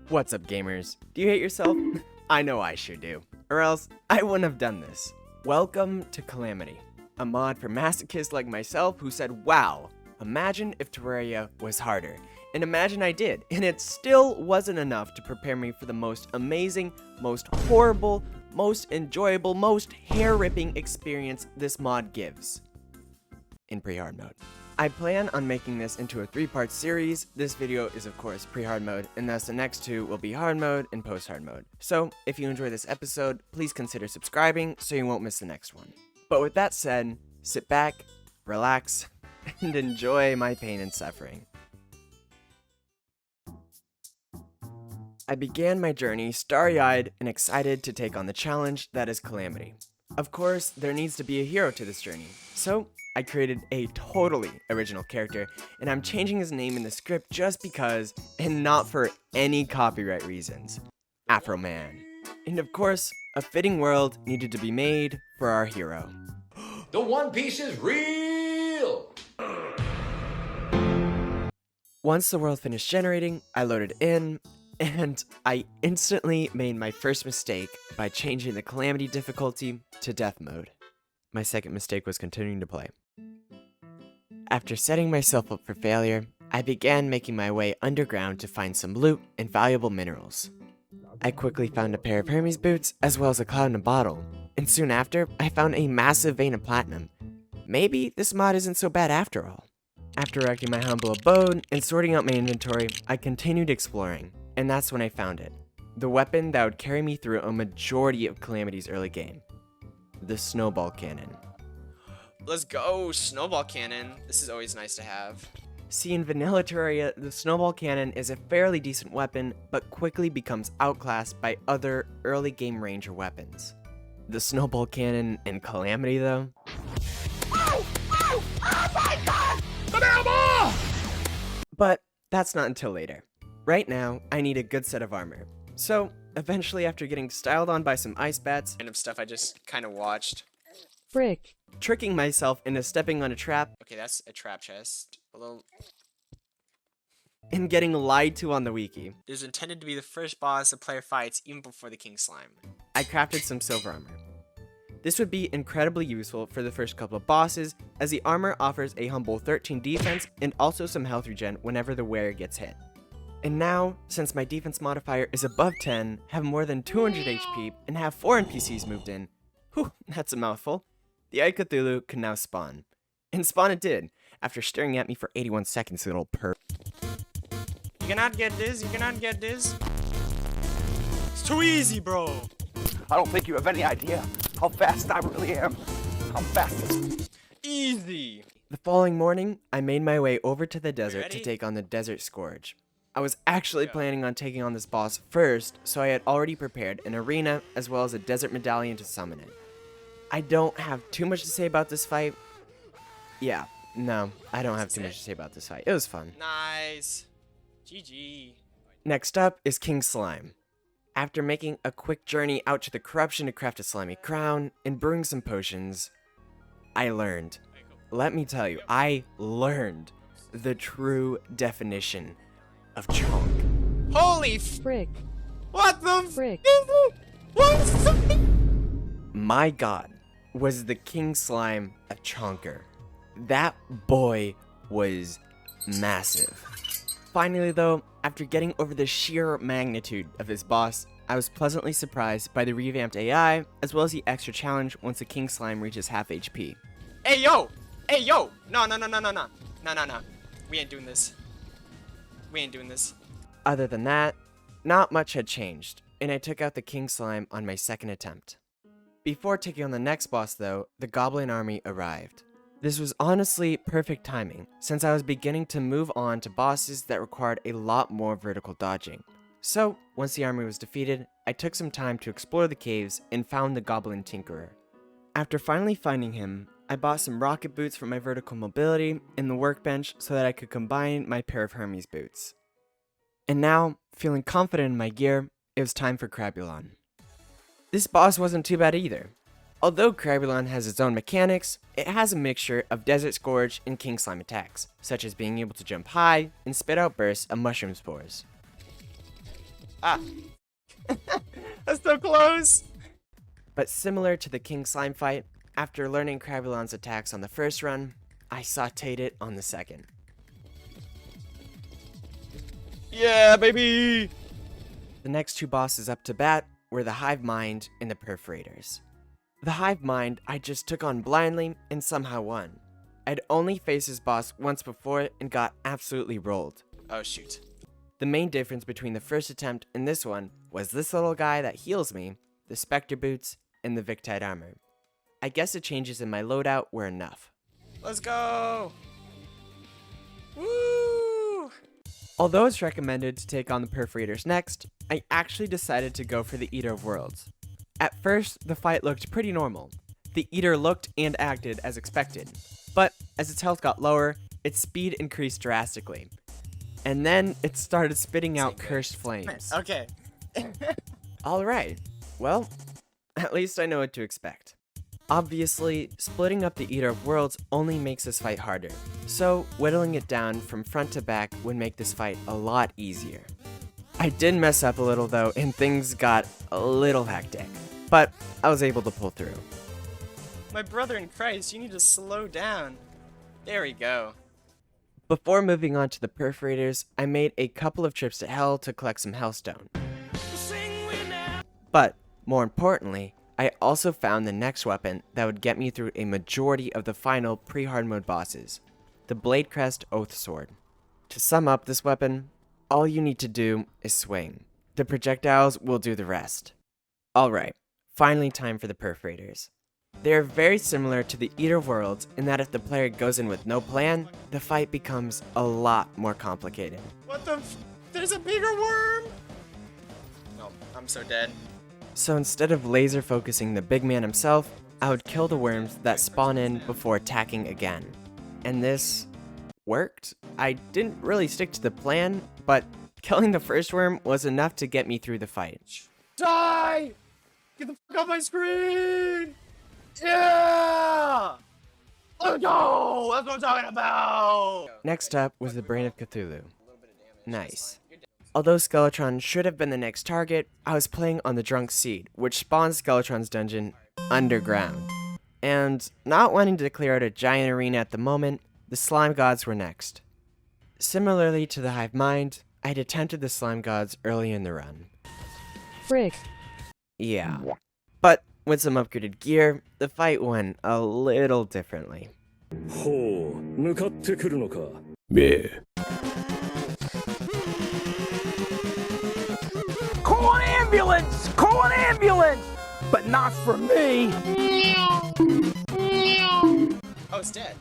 What's up, gamers? Do you hate yourself? I know I sure do, or else I wouldn't have done this. Welcome to Calamity, a mod for masochists like myself who said, wow, imagine if Terraria was harder. And imagine I did, and it still wasn't enough to prepare me for the most amazing, most horrible, most enjoyable, most hair-ripping experience this mod gives. In pre-hard mode. I plan on making this into a 3-part series. This video is of course pre-hard mode, and thus the next 2 will be hard mode and post-hard mode. So if you enjoy this episode, please consider subscribing so you won't miss the next one. But with that said, sit back, relax, and enjoy my pain and suffering. I began my journey starry-eyed and excited to take on the challenge that is Calamity. Of course, there needs to be a hero to this journey, so I created a totally original character, and I'm changing his name in the script just because, and not for any copyright reasons. Afro Man. And of course, a fitting world needed to be made for our hero. The One Piece is real! Once the world finished generating, I loaded in, and I instantly made my first mistake by changing the Calamity difficulty to Death mode. My second mistake was continuing to play. After setting myself up for failure, I began making my way underground to find some loot and valuable minerals. I quickly found a pair of Hermes boots as well as a cloud in a bottle, and soon after, I found a massive vein of platinum. Maybe this mod isn't so bad after all. After erecting my humble abode and sorting out my inventory, I continued exploring, and that's when I found it. The weapon that would carry me through a majority of Calamity's early game. The snowball cannon. Let's go, snowball cannon. This is always nice to have. See, in vanilla Terraria, the snowball cannon is a fairly decent weapon, but quickly becomes outclassed by other early game ranger weapons. The snowball cannon in Calamity, though? Oh my god! The ball! But that's not until later. Right now, I need a good set of armor. So, eventually after getting styled on by some ice bats, Random stuff I just kind of watched. frick, tricking myself into stepping on a trap, Okay, that's a trap chest. A little. and getting lied to on the wiki, It is intended to be the first boss the player fights even before the king slime. I crafted some silver armor. This would be incredibly useful for the first couple of bosses, as the armor offers a humble 13 defense and also some health regen whenever the wearer gets hit. And now, since my defense modifier is above 10, have more than 200 HP, and have 4 NPCs moved in, whew, that's a mouthful, the Eye Cthulhu can now spawn. And spawn it did, after staring at me for 81 seconds, little perp. You cannot get this, you cannot get this. It's too easy, bro. I don't think you have any idea how fast I really am. How fast. Easy. The following morning, I made my way over to the desert to ready? take on the Desert Scourge. I was actually planning on taking on this boss first, so I had already prepared an arena as well as a desert medallion to summon it. I don't have too much to say about this fight. Yeah, no, I don't have too much to say about this fight. It was fun. Nice. GG. Next up is King Slime. After making a quick journey out to the corruption to craft a slimy crown and brewing some potions, I learned. Let me tell you, I learned the true definition of chonk. Holy Frick. what the Frick. What? My god, was the King Slime a chonker. That boy was massive. Finally though, after getting over the sheer magnitude of this boss, I was pleasantly surprised by the revamped AI, as well as the extra challenge once the King Slime reaches half HP. Hey yo! Hey yo! No. No. We ain't doing this. We ain't doing this. Other than that, not much had changed, and I took out the King Slime on my second attempt. Before taking on the next boss though, the Goblin army arrived. This was honestly perfect timing, since I was beginning to move on to bosses that required a lot more vertical dodging. So, once the army was defeated, I took some time to explore the caves and found the Goblin Tinkerer. After finally finding him, I bought some rocket boots for my vertical mobility and the workbench so that I could combine my pair of Hermes boots. And now, feeling confident in my gear, it was time for Crabulon. This boss wasn't too bad either. Although Crabulon has its own mechanics, it has a mixture of Desert Scourge and King Slime attacks, such as being able to jump high and spit out bursts of mushroom spores. Ah. That's so close. But similar to the King Slime fight, after learning Crabulon's attacks on the first run, I sauteed it on the second. Yeah, baby. The next two bosses up to bat were the Hive Mind and the Perforators. The Hive Mind I just took on blindly and somehow won. I'd only faced this boss once before and got absolutely rolled. Oh, shoot. The main difference between the first attempt and this one was this little guy that heals me, the Spectre Boots, and the Victide Armor. I guess the changes in my loadout were enough. Let's go. Woo! Although it's recommended to take on the Perforators next, I actually decided to go for the Eater of Worlds. At first, the fight looked pretty normal. The Eater looked and acted as expected, but as its health got lower, its speed increased drastically. And then it started spitting out cursed flames. Okay. Alright, well, at least I know what to expect. Obviously, splitting up the Eater of Worlds only makes this fight harder, so whittling it down from front to back would make this fight a lot easier. I did mess up a little though, and things got a little hectic, but I was able to pull through. My brother in Christ, you need to slow down. There we go. Before moving on to the Perforators, I made a couple of trips to Hell to collect some Hellstone. But, more importantly, I also found the next weapon that would get me through a majority of the final pre-hard mode bosses, the Bladecrest Oath Sword. To sum up this weapon, all you need to do is swing. The projectiles will do the rest. Alright, finally time for the Perforators. They are very similar to the Eater of Worlds in that if the player goes in with no plan, the fight becomes a lot more complicated. What the There's a bigger worm! No, I'm so dead. So instead of laser focusing the big man himself, I would kill the worms that spawn in before attacking again. And this worked. I didn't really stick to the plan, but killing the first worm was enough to get me through the fight. Die! Get the fuck off my screen! Yeah! Let's go! That's what I'm talking about! Next up was the Brain of Cthulhu. Nice. Although Skeletron should have been the next target, I was playing on the Drunk Seed, which spawns Skeletron's dungeon underground. And not wanting to clear out a giant arena at the moment, the Slime Gods were next. Similarly to the Hive Mind, I had attempted the Slime Gods early in the run. Frick. Yeah. But with some upgraded gear, the fight went a little differently. ほう、向かってくるのか。 Call an ambulance! Call an ambulance! But not for me! Oh, it's dead.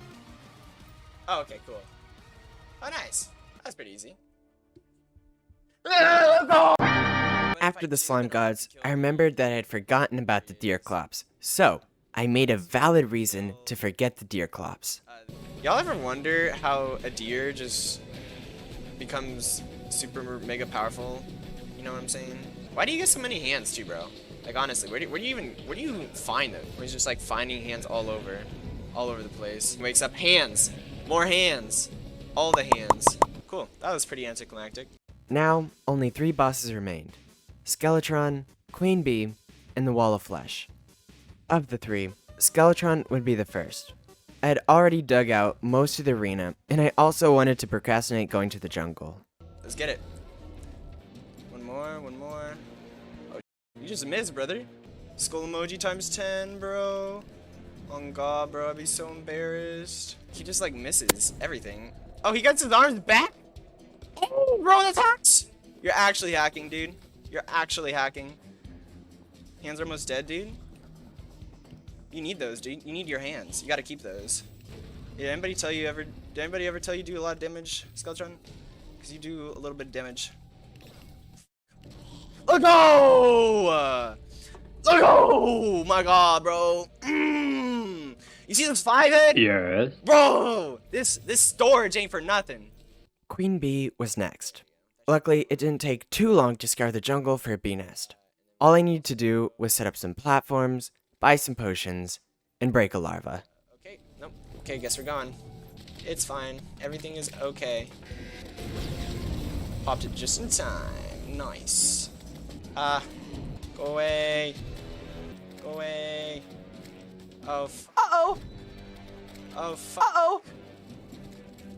Oh, okay, cool. Oh, nice. That's pretty easy. After the Slime Gods, I remembered that I had forgotten about the Deerclops, so I made a valid reason to forget the Deerclops. Y'all ever wonder how a deer just becomes super mega powerful? You know what I'm saying? Why do you get so many hands too, bro? Like honestly, where do you even find them? Where he's just like finding hands all over the place. He wakes up, hands, more hands, all the hands. Cool, that was pretty anticlimactic. Now, only 3 bosses remained: Skeletron, Queen Bee, and the Wall of Flesh. Of the 3, Skeletron would be the first. I had already dug out most of the arena, and I also wanted to procrastinate going to the jungle. Let's get it. One more. Oh, you just missed, brother. Skull emoji times 10, bro. Oh god, bro, I'd be so embarrassed. He just like misses everything. Oh, he gets his arms back? Oh, bro, that's hacks! You're actually hacking, dude. You're actually hacking. Hands are almost dead, dude. You need those, dude. You need your hands. You gotta keep those. Did anybody ever tell you do a lot of damage, Skeletron? Because you do a little bit of damage. Let's go! Let's go! My god, bro. You see this 5-head? Yes. Bro! This storage ain't for nothing. Queen Bee was next. Luckily, it didn't take too long to scour the jungle for a bee nest. All I needed to do was set up some platforms, buy some potions, and break a larva. Okay, nope. Okay, guess we're gone. It's fine. Everything is okay. Popped it just in time. Nice. Ah. Go away. Go away. Oh, Uh-oh. oh, fuck. Uh-oh.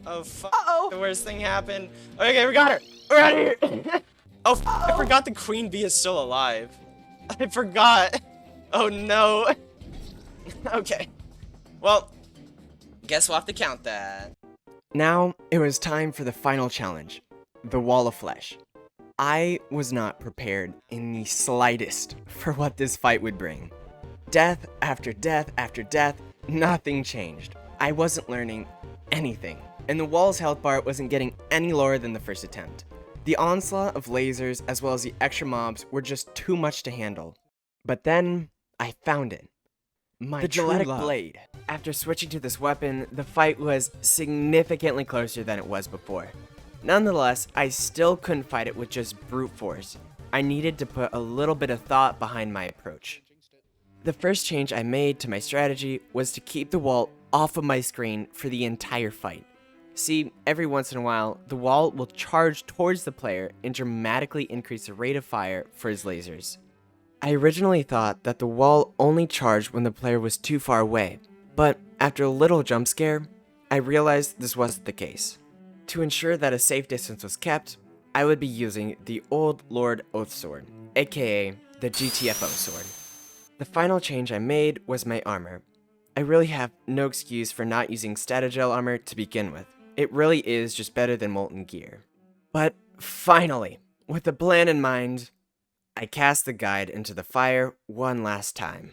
Oh, fuck. Uh-oh. The worst thing happened. Okay, we got her. We're out of here. Oh, I forgot the queen bee is still alive. I forgot. Oh, no. Okay. Well, guess we'll have to count that. Now, it was time for the final challenge, the Wall of Flesh. I was not prepared in the slightest for what this fight would bring. Death after death after death, nothing changed. I wasn't learning anything, and the wall's health bar wasn't getting any lower than the first attempt. The onslaught of lasers as well as the extra mobs were just too much to handle. But then, I found it. The Geletic Blade. After switching to this weapon, the fight was significantly closer than it was before. Nonetheless, I still couldn't fight it with just brute force. I needed to put a little bit of thought behind my approach. The first change I made to my strategy was to keep the wall off of my screen for the entire fight. See, every once in a while, the wall will charge towards the player and dramatically increase the rate of fire for his lasers. I originally thought that the wall only charged when the player was too far away, but after a little jump scare, I realized this wasn't the case. To ensure that a safe distance was kept, I would be using the Old Lord Oath Sword, aka the GTFO sword. The final change I made was my armor. I really have no excuse for not using Statogel armor to begin with. It really is just better than Molten Gear. But finally, with the plan in mind, I cast the guide into the fire one last time.